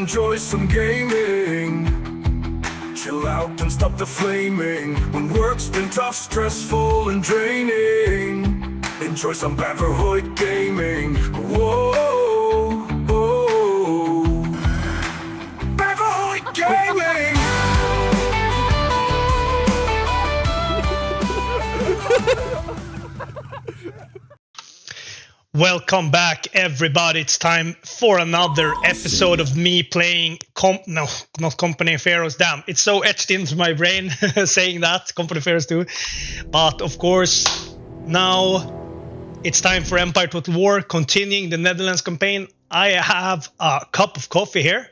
enjoy some gaming. Chill out and stop the flaming. When work's been tough, stressful and draining, enjoy some Baverhoid gaming. Whoa, whoa. Baverhoid gaming. Welcome back, everybody. It's time for another episode of me playing not Company of Heroes. Damn, it's so etched into my brain saying that, Company of Heroes 2. But of course, now it's time for Empire Total War, continuing the Netherlands campaign. I have a cup of coffee here.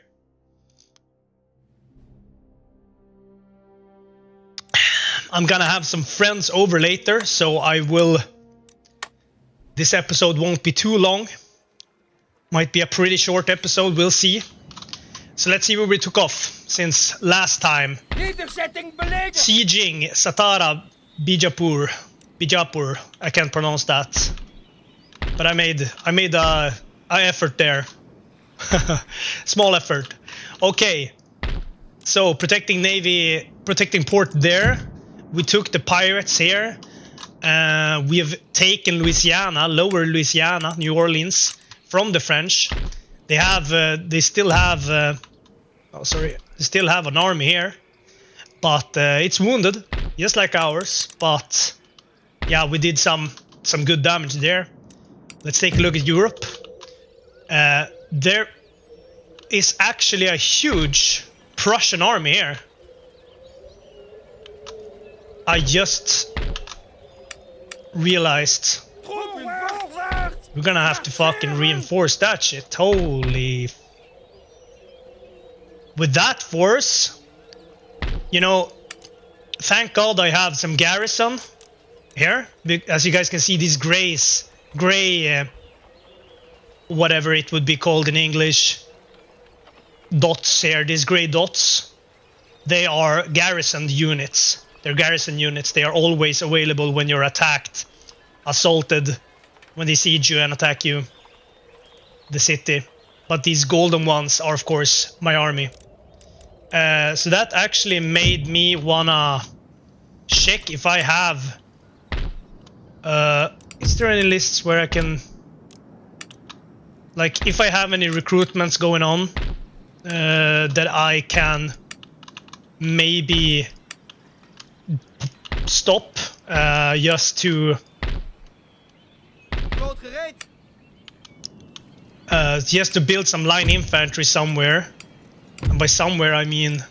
I'm gonna have some friends over later, so this episode won't be too long. Might be a pretty short episode, we'll see. So let's see where we took off since last time. Sieging Satara Bijapur. I can't pronounce that. But I made a effort there. Small effort. Okay. So protecting navy, protecting port there. We took the pirates here. We have taken Louisiana, Lower Louisiana, New Orleans, from the French. They still have an army here, but it's wounded, just like ours. But yeah, we did some good damage there. Let's take a look at Europe. There is actually a huge Prussian army here. I just realized we're gonna have to fucking reinforce that shit. Holy. With that force, you know, thank God I have some garrison here. As you guys can see, these gray, whatever it would be called in English, dots here, these gray dots, they are garrisoned units. They're garrison units. They are always available when you're attacked, assaulted, when they siege you and attack you, the city. But these golden ones are, of course, my army. So that actually made me wanna check if I have... is there any lists where I can... Like, if I have any recruitments going on, that I can maybe stop just to build some line infantry somewhere, and by somewhere I mean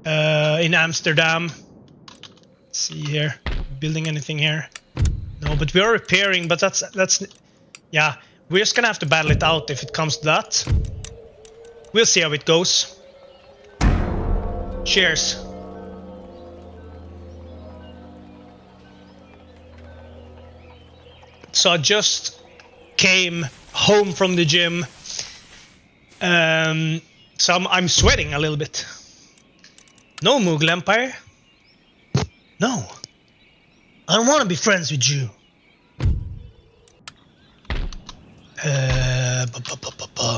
in Amsterdam. Let's see here, building anything here? No, but we are repairing. But that's yeah, we're just gonna have to battle it out if it comes to that. We'll see how it goes. Cheers. So I just came home from the gym, so I'm sweating a little bit. No, Mughal Empire. No, I don't want to be friends with you.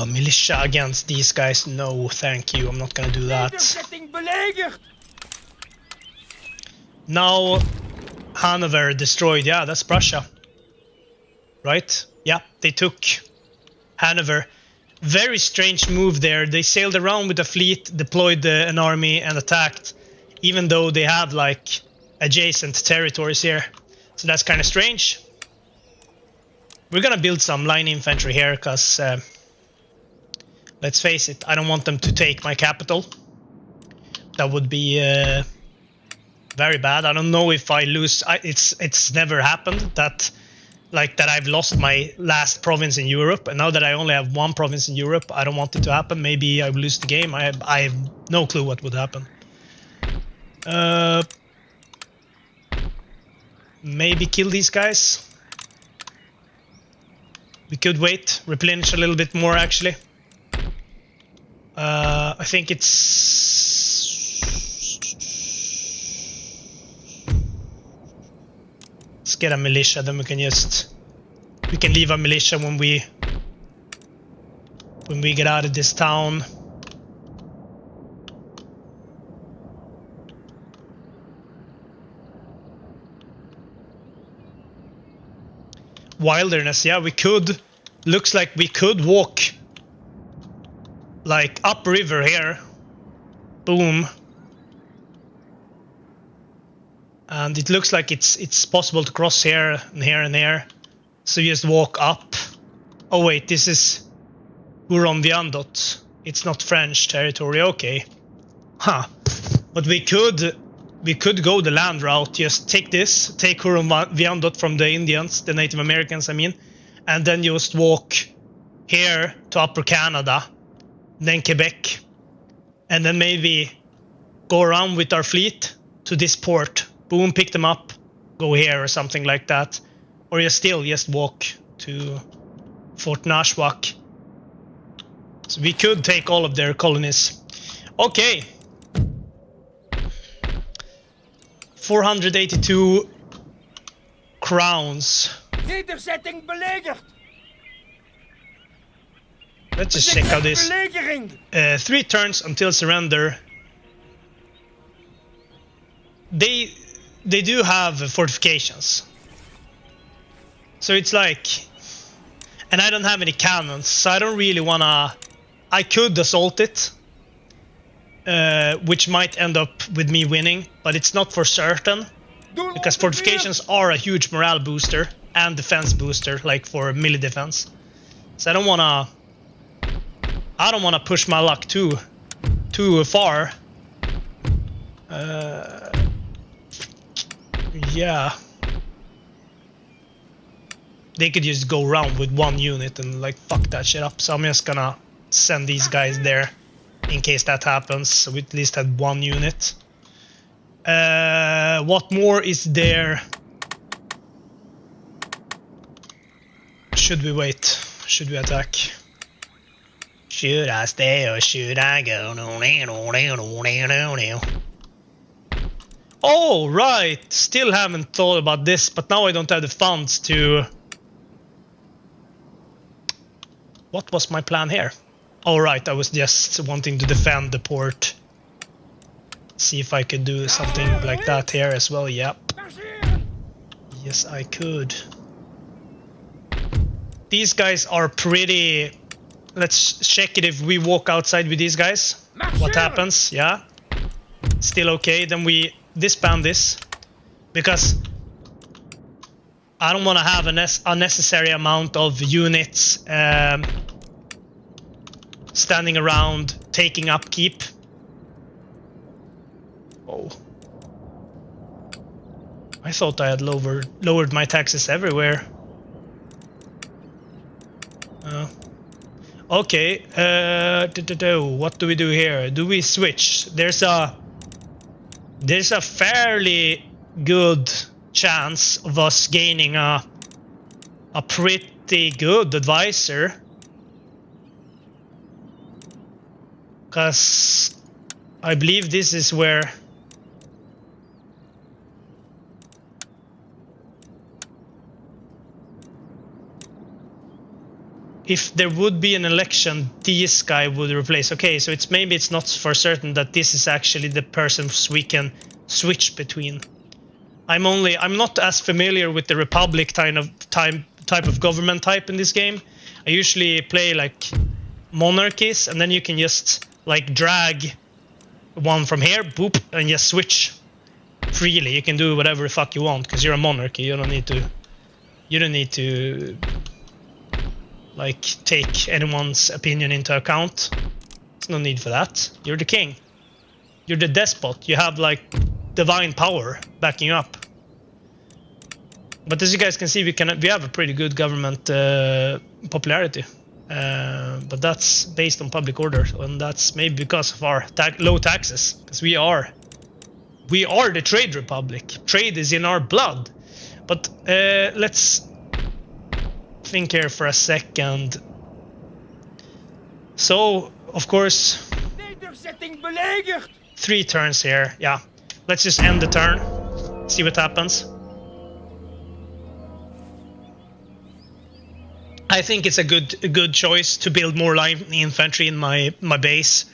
Militia against these guys. No, thank you. I'm not gonna do that. Now, Hanover destroyed. Yeah, that's Prussia. Right? Yeah, they took Hanover. Very strange move there. They sailed around with a fleet, deployed an army, and attacked, even though they have like adjacent territories here. So that's kind of strange. We're gonna build some line infantry here, because let's face it, I don't want them to take my capital. That would be very bad. I don't know if I lose. It's never happened that. Like that I've lost my last province in Europe, and now that I only have one province in Europe, I don't want it to happen. Maybe I will lose the game. I have no clue what would happen. Maybe kill these guys. We could wait, replenish a little bit more actually. I think it's... Let's get a militia, then we can leave a militia when we when we get out of this town. Wilderness, yeah, we could. Looks like we could walk like upriver here. Boom. And it looks like it's possible to cross here and here and here. So you just walk up. Oh wait, this is Huron-Viandot. It's not French territory, okay. Huh. But we could go the land route, just take Huron-Viandot from the Indians, the Native Americans I mean, and then just walk here to Upper Canada, then Quebec, and then maybe go around with our fleet to this port. Boom, pick them up, go here or something like that. Or just walk to Fort Nashwack. So we could take all of their colonies. Okay. 482 crowns. Nederzetting belegerd. Let's just check out this. 3 turns until surrender. They do have fortifications. So it's like, and I don't have any cannons, so I don't really wanna. I could assault it, which might end up with me winning, but it's not for certain, because fortifications are a huge morale booster and defense booster, like for melee defense. So I don't wanna push my luck too far. Yeah. They could just go around with 1 unit and like fuck that shit up. So I'm just gonna send these guys there in case that happens. So we at least had 1 unit. What more is there? Should we wait? Should we attack? Should I stay or should I go? Oh, right. Still haven't thought about this, but now I don't have the funds to... What was my plan here? Oh, right. I was just wanting to defend the port. See if I could do something like that here as well. Yep. Yes, I could. These guys are pretty... Let's check it if we walk outside with these guys. What happens? Yeah. Still okay. Then we disband this. Because I don't want to have an unnecessary amount of units standing around taking upkeep. Oh. I thought I had lowered my taxes everywhere. Okay, what do we do here? Do we switch? There's a fairly good chance of us gaining a pretty good advisor. Because I believe this is where... If there would be an election, this guy would replace. Okay, so maybe it's not for certain that this is actually the person we can switch between. I'm not as familiar with the Republic type of government type in this game. I usually play like monarchies, and then you can just like drag one from here, boop, and just switch freely. You can do whatever the fuck you want because you're a monarchy. You don't need to like take anyone's opinion into account. There's no need for that. You're the king. You're the despot. You have like divine power backing you up. But as you guys can see, we have a pretty good government popularity. But that's based on public order, and that's maybe because of our low taxes. Because we are the trade republic. Trade is in our blood. But let's think here for a second. So, of course, 3 turns here. Yeah, let's just end the turn. See what happens. I think it's a good choice to build more line infantry in my base,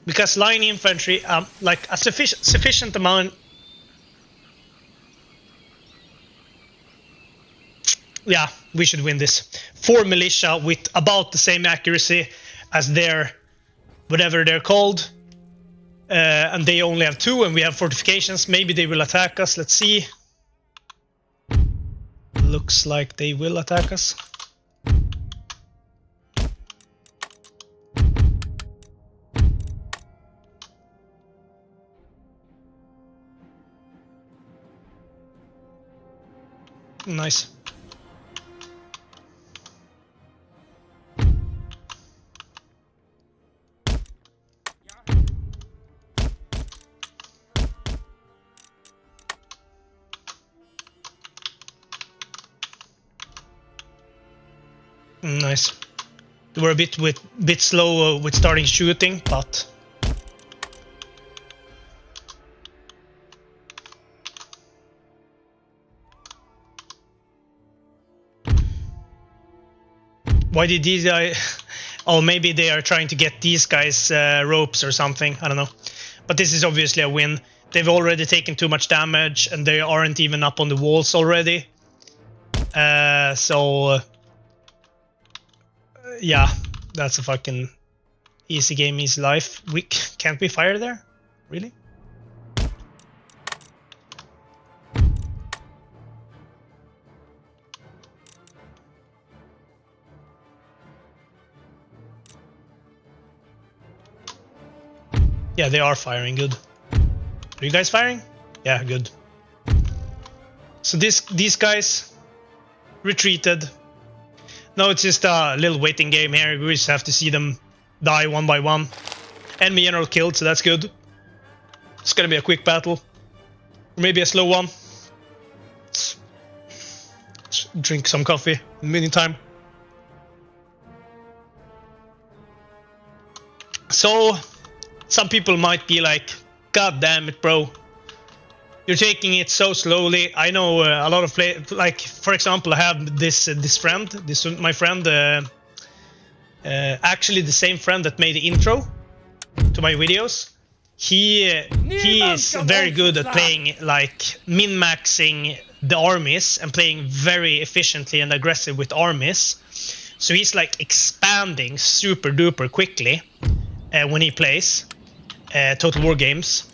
because line infantry, like a sufficient amount. Yeah, we should win this. 4 militia with about the same accuracy as their whatever they're called, and they only have 2, and we have fortifications. Maybe they will attack us. Let's see. Looks like they will attack us. Nice. Nice. They were a bit slow with starting shooting, but why did these guys? Oh, maybe they are trying to get these guys ropes or something. I don't know. But this is obviously a win. They've already taken too much damage, and they aren't even up on the walls already. Yeah, that's a fucking easy game, easy life. Can't we fire there? Really? Yeah, they are firing. Good. Are you guys firing? Yeah, good. So these guys retreated. No, it's just a little waiting game here. We just have to see them die one by one. Enemy general killed, so that's good. It's gonna be a quick battle. Or maybe a slow one. Let's drink some coffee in the meantime. So, some people might be like, God damn it, bro. You're taking it so slowly. I know a lot of like, for example, I have this friend, my friend, actually the same friend that made the intro to my videos. He is very good at playing, like, min-maxing the armies and playing very efficiently and aggressive with armies. So he's like expanding super duper quickly when he plays Total War games.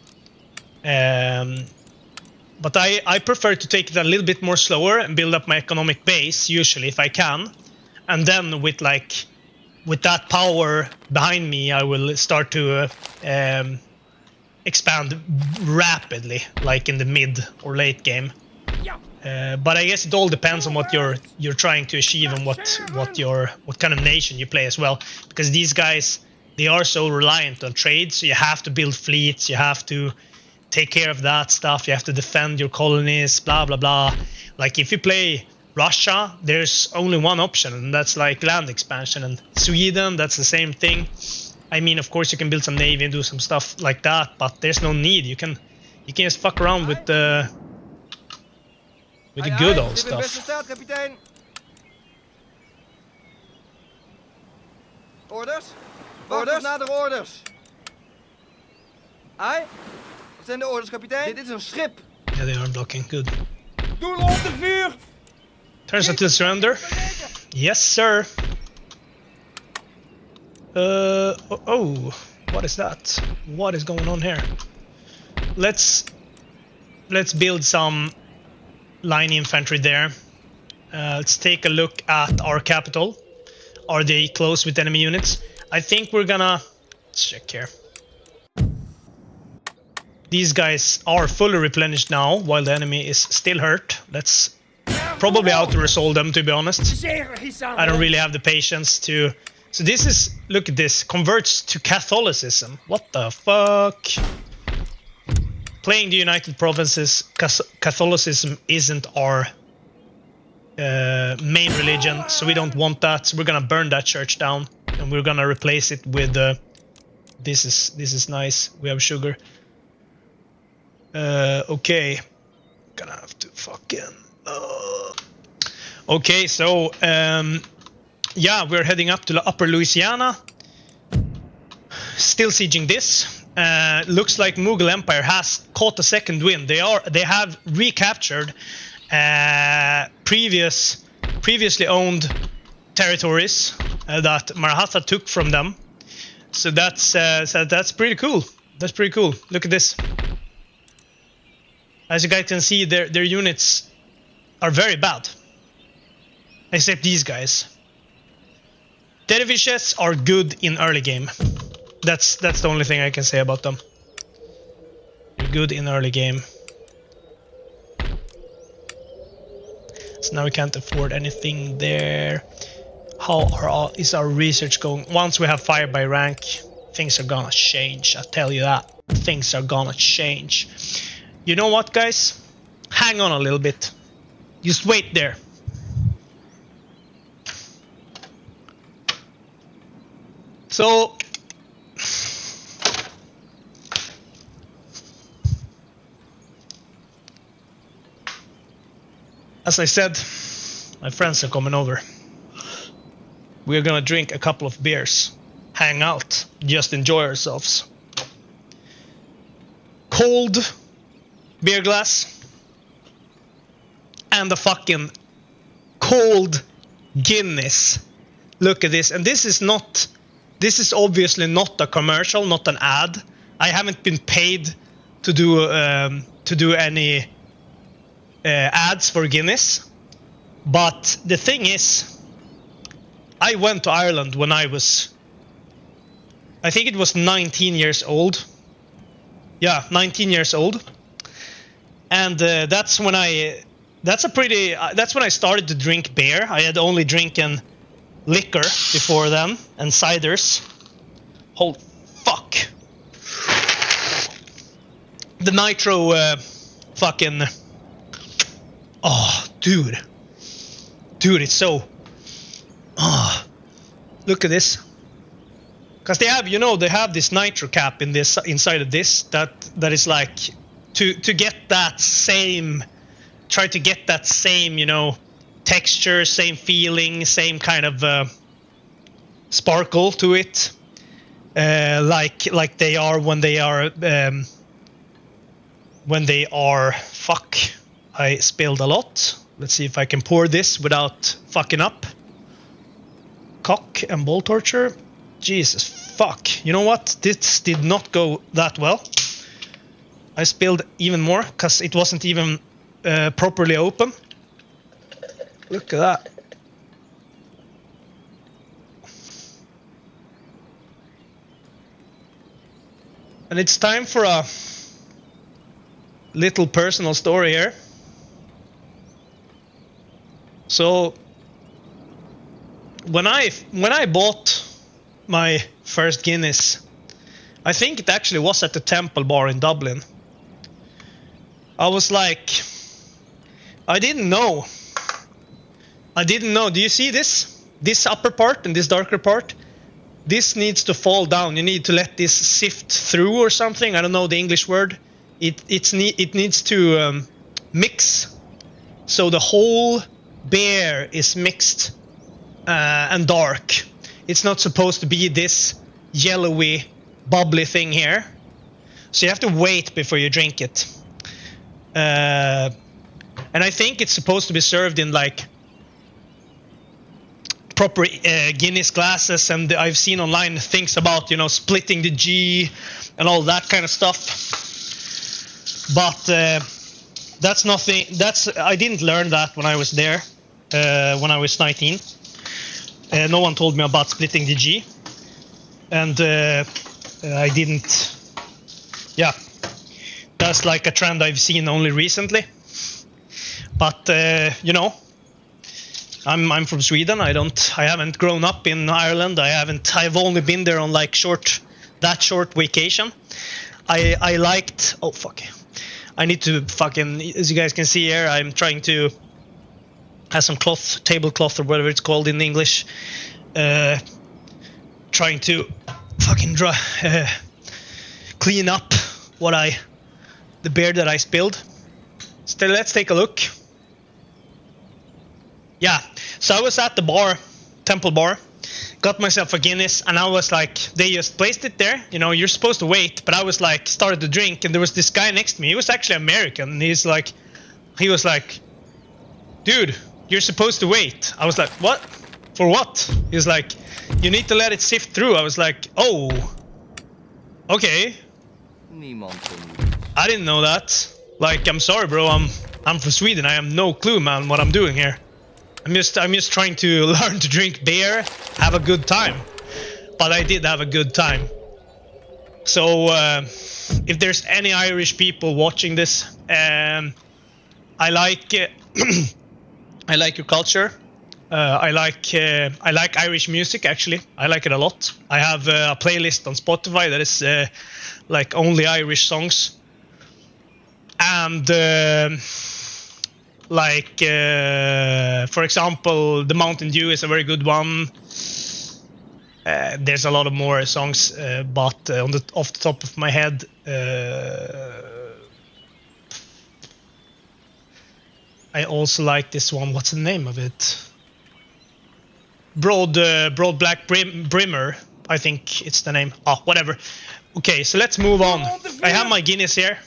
But I prefer to take it a little bit more slower and build up my economic base, usually, if I can. And then with that power behind me, I will start to expand rapidly, like in the mid or late game. But I guess it all depends on what you're trying to achieve and what kind of nation you play as well. Because these guys, they are so reliant on trade, so you have to build fleets, you have to take care of that stuff, you have to defend your colonies, blah blah blah. Like if you play Russia, there's only one option, and that's like land expansion. And Sweden, that's the same thing. I mean, of course you can build some navy and do some stuff like that, but there's no need. You can just fuck around with the good old stuff. Orders? Orders? Naar de orders. Ai? Wat zijn de orders, kapitein? Dit is een schip. Yeah, they are blocking. Good. Doel onder vuur! Turns into surrender. Yes, sir. Oh, what is that? What is going on here? Let's build some line infantry there. Let's take a look at our capital. Are they close with enemy units? I think we're gonna... Let's check here. These guys are fully replenished now, while the enemy is still hurt. Let's probably auto-resolve them, to be honest. I don't really have the patience to... So this is... Look at this. Converts to Catholicism. What the fuck? Playing the United Provinces, Catholicism isn't our main religion, so we don't want that. So we're gonna burn that church down, and we're gonna replace it with... This is nice. We have sugar. Okay. Gonna have to fucking... Okay, so yeah, we're heading up to Upper Louisiana. Still sieging this. Looks like Mughal Empire has caught a second win. They have recaptured previously owned territories that Maratha took from them. So that's pretty cool. That's pretty cool. Look at this. As you guys can see, their units are very bad, except these guys. Dervishes are good in early game. That's the only thing I can say about them. They're good in early game. So now we can't afford anything there. How is our research going? Once we have fire by rank, things are gonna change. I tell you that. Things are gonna change. You know what, guys? Hang on a little bit. Just wait there. So as I said, my friends are coming over. We're gonna drink a couple of beers, hang out, just enjoy ourselves. Cold beer glass and a fucking cold Guinness. Look at this. And this is obviously not a commercial, not an ad. I haven't been paid to do any ads for Guinness. But the thing is, I went to Ireland when I think it was 19 years old. Yeah, 19 years old. And that's when I started to drink beer. I had only drinking liquor before then and ciders. Holy fuck. The nitro fucking... Oh, dude. Dude, it's so... Oh, look at this. Because they have this nitro cap inside of this that is like to get that same, try to get that same, texture, same feeling, same kind of sparkle to it, like they are when they are. Fuck, I spilled a lot. Let's see if I can pour this without fucking up. Cock and ball torture. Jesus fuck. You know what? This did not go that well. I spilled even more because it wasn't even properly open. Look at that. And it's time for a little personal story here. So when I bought my first Guinness, I think it actually was at the Temple Bar in Dublin. I was like, I didn't know. Do you see this? This upper part and this darker part? This needs to fall down. You need to let this sift through or something. I don't know the English word. It needs to mix. So the whole beer is mixed and dark. It's not supposed to be this yellowy, bubbly thing here. So you have to wait before you drink it. And I think it's supposed to be served in like proper Guinness glasses, and I've seen online things about splitting the G and all that kind of stuff. But that's nothing. I didn't learn that when I was there when I was 19. No one told me about splitting the G, and I didn't. Yeah, that's like a trend I've seen only recently. But I'm from Sweden. I haven't grown up in Ireland. I've only been there on like short vacation. I liked. Oh fuck! I need to fucking. As you guys can see here, I'm trying to have some tablecloth or whatever it's called in English. Trying to fucking clean up the beer that I spilled. So let's take a look. Yeah, so I was at the bar Temple Bar, got myself a Guinness, and I was like, they just placed it there. You know, you're supposed to wait, but I was like, started to drink, and there was this guy next to me. He was actually American, and he was like, dude, you're supposed to wait. I was like, what? For what? He was like, you need to let it sift through. I was like, oh, okay. Niemand vermoedt. I didn't know that. Like, I'm sorry, bro. I'm from Sweden. I have no clue, man, what I'm doing here. I'm just trying to learn to drink beer, have a good time. But I did have a good time. So, if there's any Irish people watching this, I like I like your culture. I like Irish music, actually. I like it a lot. I have a playlist on Spotify that is like only Irish songs. And for example, the Mountain Dew is a very good one. There's a lot of more songs, but off the top of my head, I also like this one. What's the name of it? Broad Black Brimmer, I think it's the name. Oh, whatever. Okay, so let's move on. I have my Guinness here.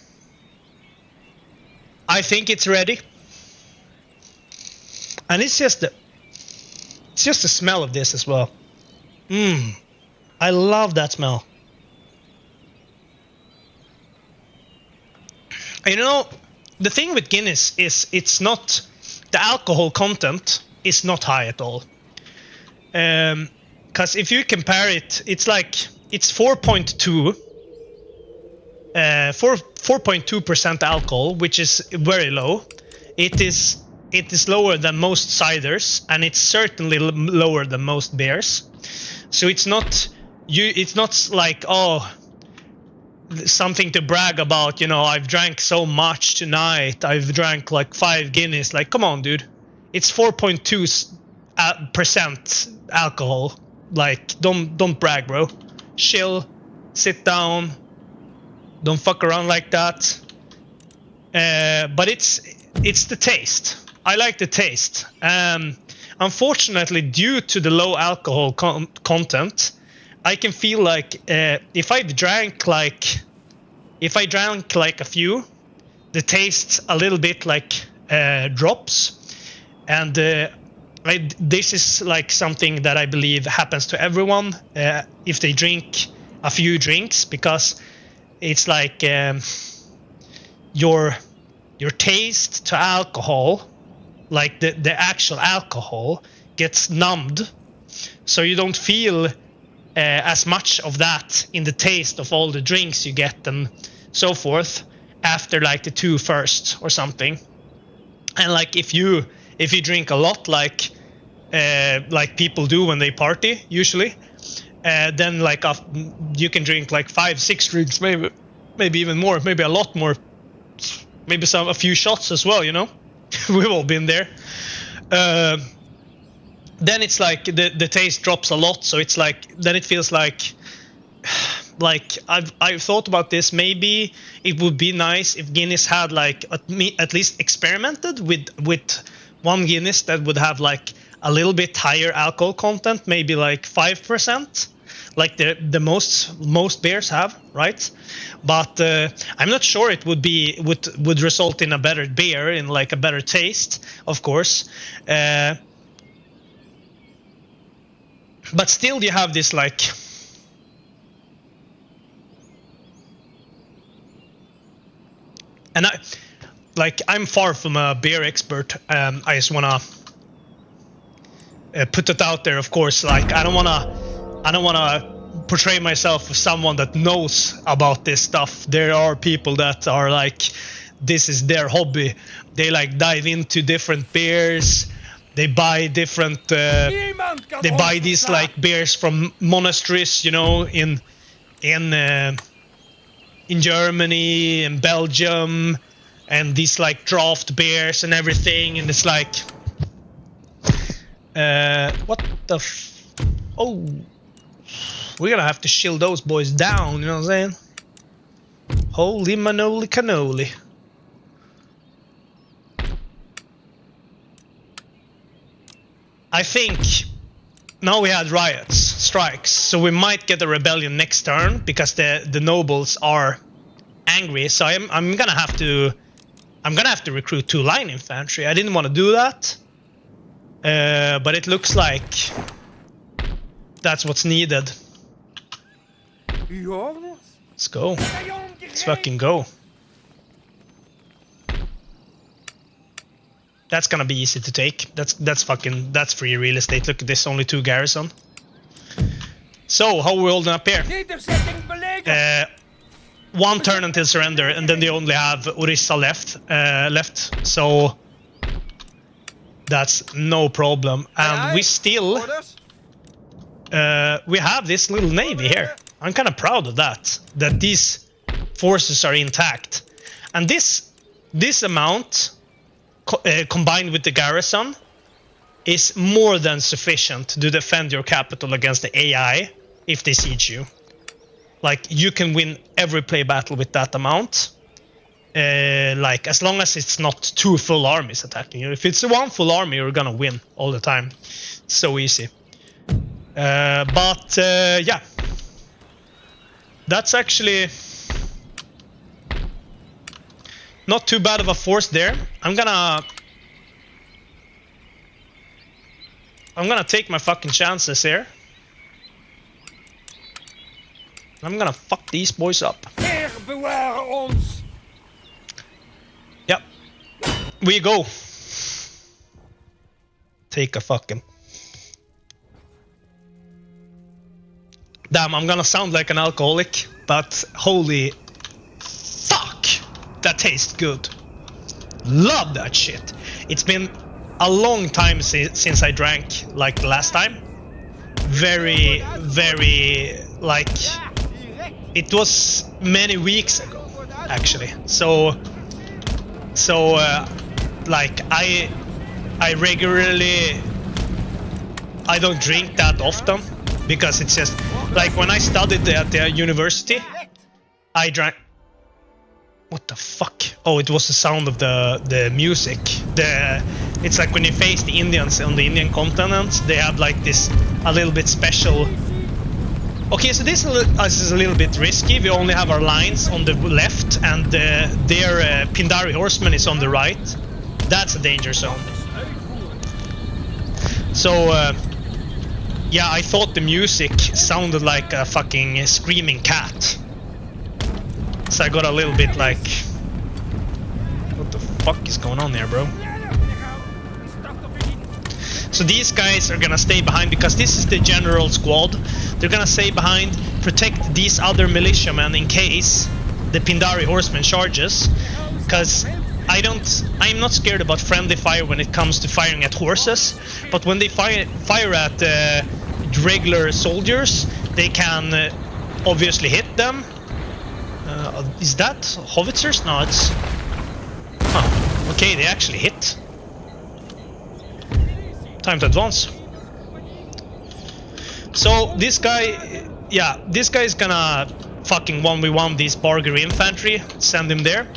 I think it's ready. And it's just the smell of this as well. I love that smell. And you know, the thing with Guinness is it's not, the alcohol content is not high at all. Because if you compare it, it's 4.2. 4.2% alcohol, which is very low. It is lower than most ciders, and it's certainly lower than most beers. So it's not like, oh, something to brag about. You know, I've drank so much tonight. I've drank like 5 Guinness. Like, come on, dude. It's 4.2% alcohol. Like, don't brag, bro. Chill, sit down. Don't fuck around like that. But it's the taste. I like the taste. Unfortunately, due to the low alcohol content, I can feel like if I drank like a few, the taste a little bit like drops. And this is like something that I believe happens to everyone if they drink a few drinks, because it's like your taste to alcohol, like the actual alcohol, gets numbed, so you don't feel as much of that in the taste of all the drinks you get and so forth after like the 2 first or something. And like if you drink a lot, like people do when they party usually, then like you can drink like 5-6 drinks, maybe even more, maybe a lot more, maybe a few shots as well, you know. We've all been there. Then it's like the taste drops a lot, so it's like, then it feels like I've thought about this. Maybe it would be nice if Guinness had like at least experimented with one Guinness that would have like a little bit higher alcohol content, maybe like 5%, like the most beers have, right? But I'm not sure it would result in a better beer, in like a better taste, of course. But still, you have this like, and I'm far from a beer expert. I just wanna put it out there, of course. Like I don't wanna portray myself as someone that knows about this stuff. There are people that are like, this is their hobby. They like dive into different beers. They buy different. They buy these like beers from monasteries, you know, in Germany and Belgium, and these like draft beers and everything. And it's like, what the? Oh, we're gonna have to chill those boys down. You know what I'm saying? Holy manoli cannoli. I think now we had riots, strikes, so we might get a rebellion next turn because the nobles are angry. So I'm gonna have to recruit 2 line infantry. I didn't want to do that, but it looks like that's what's needed. Let's go. Let's fucking go. That's gonna be easy to take. That's free real estate. Look at this, only 2 garrison. So how are we holding up here? 1 turn until surrender, and then they only have Orissa left. So that's no problem. And we still we have this little navy here. I'm kind of proud of that these forces are intact, and this amount combined with the garrison is more than sufficient to defend your capital against the AI if they siege you. Like, you can win every play battle with that amount. Like, as long as it's not 2 full armies attacking you. If it's 1 full army, you're gonna win all the time. So easy. But yeah. That's actually not too bad of a force there. I'm gonna take my fucking chances here. I'm gonna fuck these boys up. Yep. We go. Take a fucking... Damn, I'm gonna sound like an alcoholic, but holy fuck, that tastes good. Love that shit. It's been a long time since I drank like the last time. Very, like, it was many weeks ago, actually. So like I regularly, I don't drink that often. Because it's just like when I studied at the university, I drank. What the fuck? Oh, it was the sound of the music. It's like when you face the Indians on the Indian continent, they have like this a little bit special. Okay, so this is a little bit risky. We only have our lines on the left, and their Pindari horseman is on the right. That's a danger zone. So. Yeah, I thought the music sounded like a fucking screaming cat. So I got a little bit like... What the fuck is going on there, bro? So these guys are gonna stay behind because this is the general squad. They're gonna stay behind, protect these other militiamen in case the Pindari horseman charges. Because I'm not scared about friendly fire when it comes to firing at horses. But when they fire at regular soldiers, they can obviously hit them. Is that howitzers? No, it's... Huh. Okay, they actually hit. Time to advance. So this guy... Yeah, this guy is gonna fucking 1v1 these Bargary infantry. Send him there.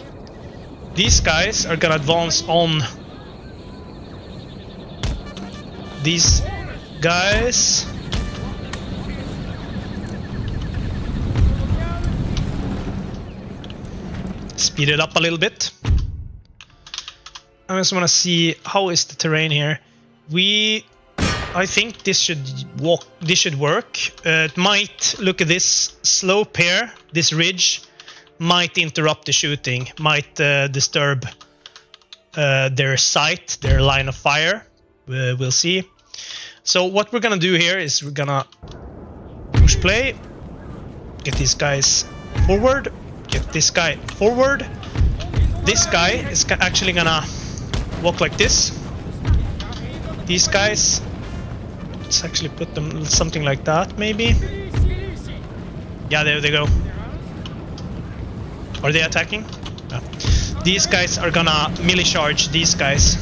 These guys are gonna advance on... These guys... Speed it up a little bit. I just want to see how is the terrain here. I think this should work. It might look at this slope here, this ridge might interrupt the shooting, might disturb their sight, their line of fire. We'll see. So what we're gonna do here is we're gonna push play, get these guys forward. Get this guy forward. This guy is actually gonna walk like this. These guys, let's actually put them something like that, maybe. Yeah, there they go. Are they attacking? No. These guys are gonna melee charge these guys.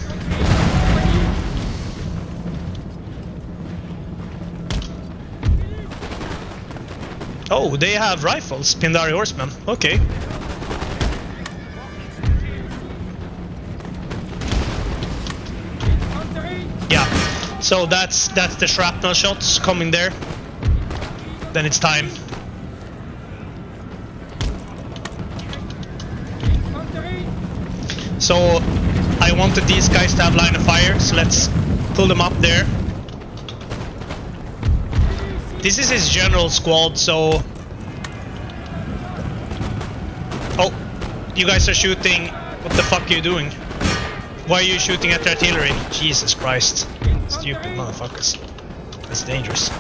Oh, they have rifles, Pindari horsemen. Okay. Yeah. So that's the shrapnel shots coming there. Then it's time. So I wanted these guys to have line of fire, so let's pull them up there. This is his general squad, so... Oh, you guys are shooting. What the fuck are you doing? Why are you shooting at the artillery? Jesus Christ. Stupid motherfuckers. That's dangerous.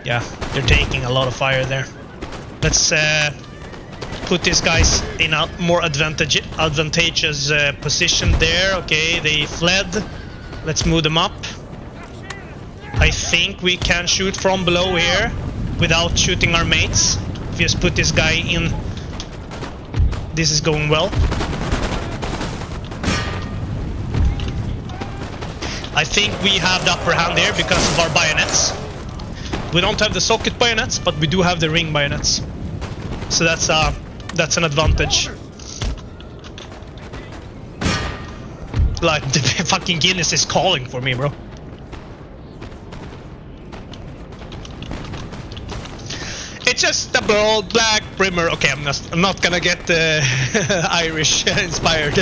Yeah, they're taking a lot of fire there. Let's put these guys in a more advantageous position there. Okay, they fled. Let's move them up. I think we can shoot from below here without shooting our mates. If you just put this guy in. This is going well. I think we have the upper hand here because of our bayonets. We don't have the socket bayonets, but we do have the ring bayonets. So that's an advantage. Like, the fucking Guinness is calling for me, bro. It's just a bold black primer. Okay, I'm not gonna get Irish inspired.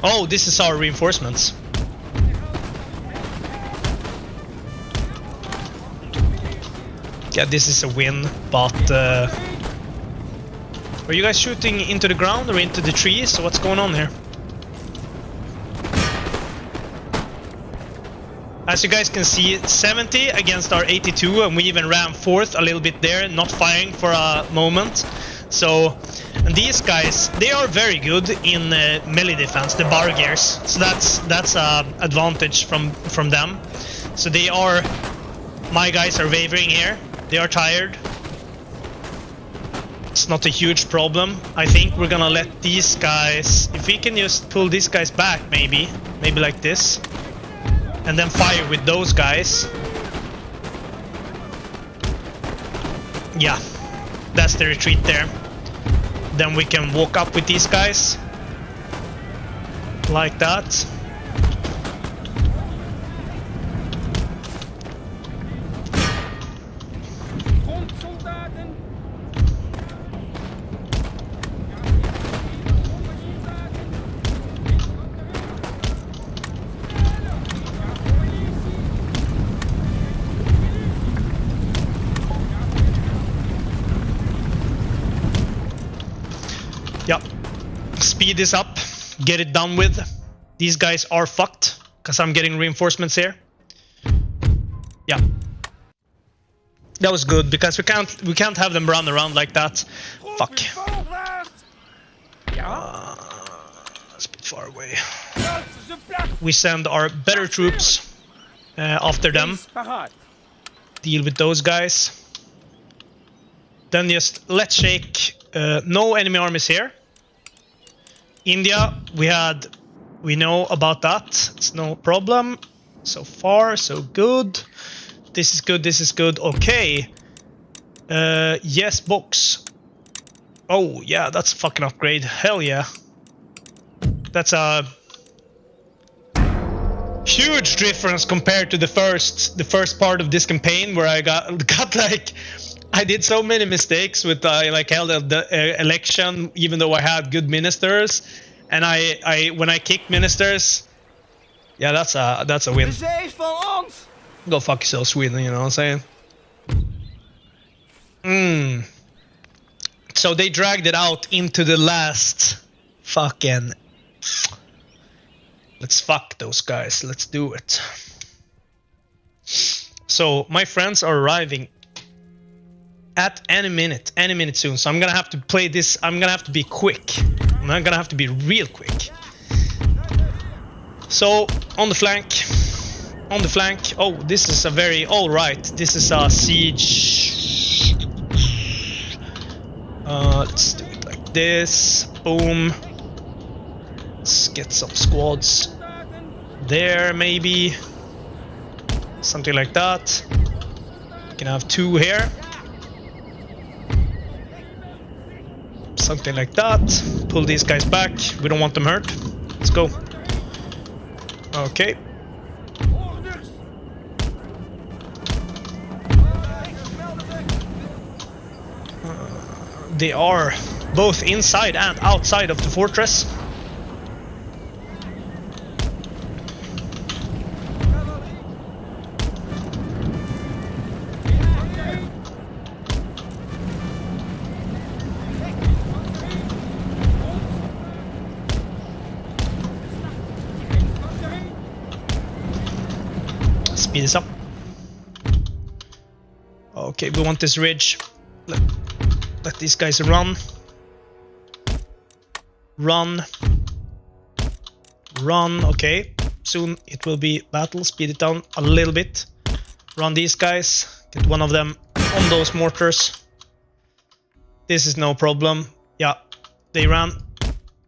Oh, this is our reinforcements. Yeah, this is a win, but are you guys shooting into the ground or into the trees? What's going on here? As you guys can see, 70 against our 82, and we even ran fourth a little bit there, not firing for a moment. So, and these guys, they are very good in melee defense, the Bargears. So that's a advantage from them. So they are, my guys are wavering here. They are tired. It's not a huge problem. I think we're gonna let these guys, if we can just pull these guys back, maybe like this. And then fire with those guys. Yeah, that's the retreat there. Then we can walk up with these guys. Like that. Yeah, speed this up, get it done with. These guys are fucked because I'm getting reinforcements here. Yeah, that was good because we can't have them run around like that. Fuck. That's a bit far away. We send our better troops after them. Deal with those guys. Then just let's shake. No enemy armies here. India, we know about that. It's no problem. So far, so good. This is good, this is good. Okay. Yes, box. Oh, yeah, that's a fucking upgrade. Hell yeah. That's a huge difference compared to the first part of this campaign where I got like... I did so many mistakes with like held the election, even though I had good ministers, and I when I kicked ministers, yeah, that's a win. Go fuck yourself, Sweden. You know what I'm saying? So they dragged it out into the last fucking. Let's fuck those guys. Let's do it. So my friends are arriving at any minute soon. So I'm gonna have to play this. I'm gonna have to be quick. I'm gonna have to be real quick. So on the flank. Oh, this is a very alright. This is a siege. Let's do it like this. Boom. Let's get some squads there, maybe something like that. We can have two here. Something like that. Pull these guys back. We don't want them hurt. Let's go. Okay. They are both inside and outside of the fortress. Speed this up. Okay, we want this ridge. Let these guys run. Run. Run. Okay. Soon it will be battle. Speed it down a little bit. Run these guys. Get one of them on those mortars. This is no problem. Yeah, they ran.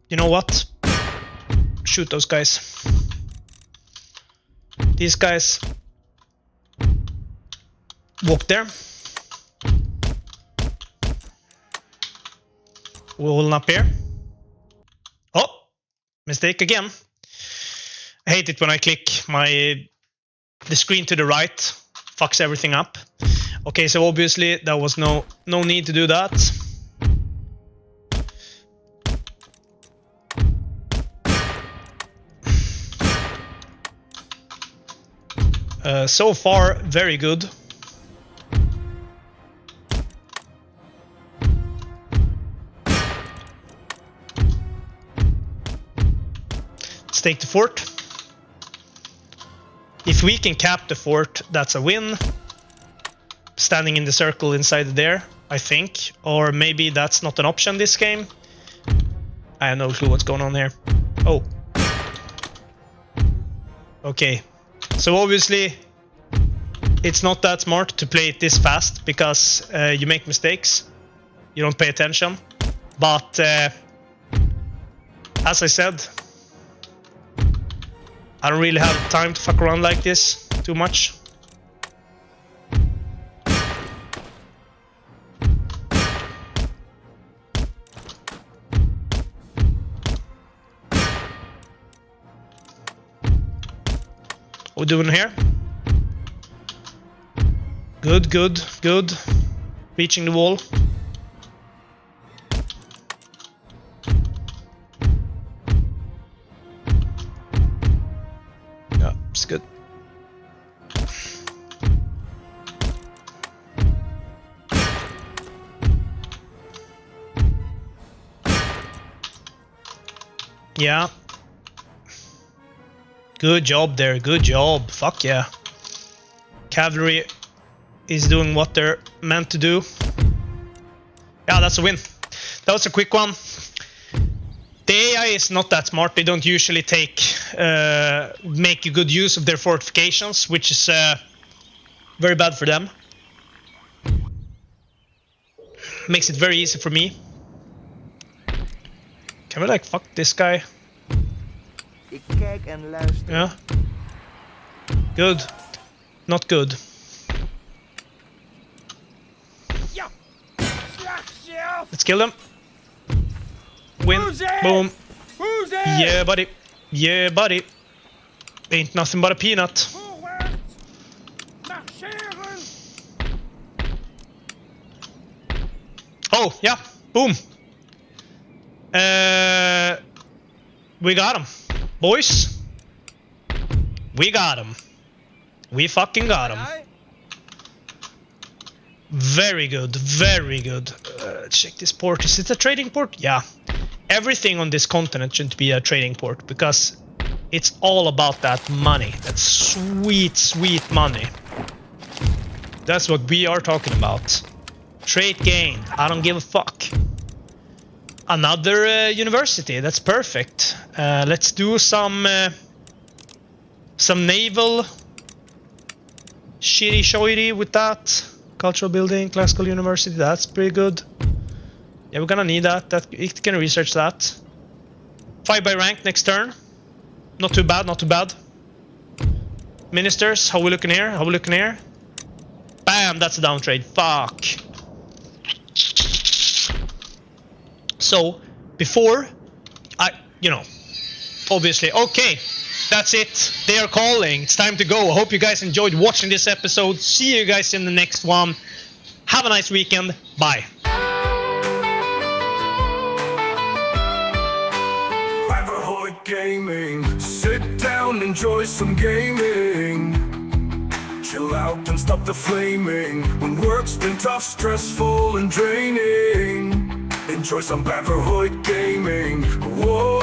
You know what? Shoot those guys. These guys walk there. Wall up here. Oh, mistake again. I hate it when I click the screen to the right. Fucks everything up. Okay, so obviously there was no need to do that. So far, very good. Let's take the fort. If we can cap the fort, that's a win. Standing in the circle inside there, I think. Or maybe that's not an option this game. I have no clue what's going on here. Oh. Okay. So obviously, it's not that smart to play it this fast because you make mistakes. You don't pay attention. But as I said, I don't really have time to fuck around like this too much. What are we doing here? Good, good, good. Reaching the wall. Yeah, it's good. Yeah. Good job there, good job. Fuck yeah. Cavalry is doing what they're meant to do. Yeah, that's a win. That was a quick one. The AI is not that smart. They don't usually make a good use of their fortifications, which is very bad for them. Makes it very easy for me. Can we like fuck this guy? Ik kijk en luister. Yeah. Good. Not good. Let's kill them. Win. Boom. Yeah, buddy. Yeah, buddy. Ain't nothing but a peanut. Oh, yeah. Boom. We got him. Boys. We got him. We fucking got him. Very good, very good. Check this port. Is it a trading port? Yeah. Everything on this continent should be a trading port because it's all about that money. That sweet, sweet money. That's what we are talking about. Trade gain. I don't give a fuck. Another university. That's perfect. Let's do some naval shitty with that. Cultural building, classical university, that's pretty good. Yeah, we're gonna need that. It can research that. 5 by rank next turn. Not too bad, not too bad. Ministers, how we looking here? How we looking here? Bam, that's a down trade. Fuck. So before obviously, okay, that's it. They are calling. It's time to go. I hope you guys enjoyed watching this episode. See you guys in the next one. Have a nice weekend. Bye. Everhoid Gaming. Sit down, enjoy some gaming. Chill out and stop the flaming. When work's been tough, stressful and draining, enjoy some Everhoid Gaming. Whoa.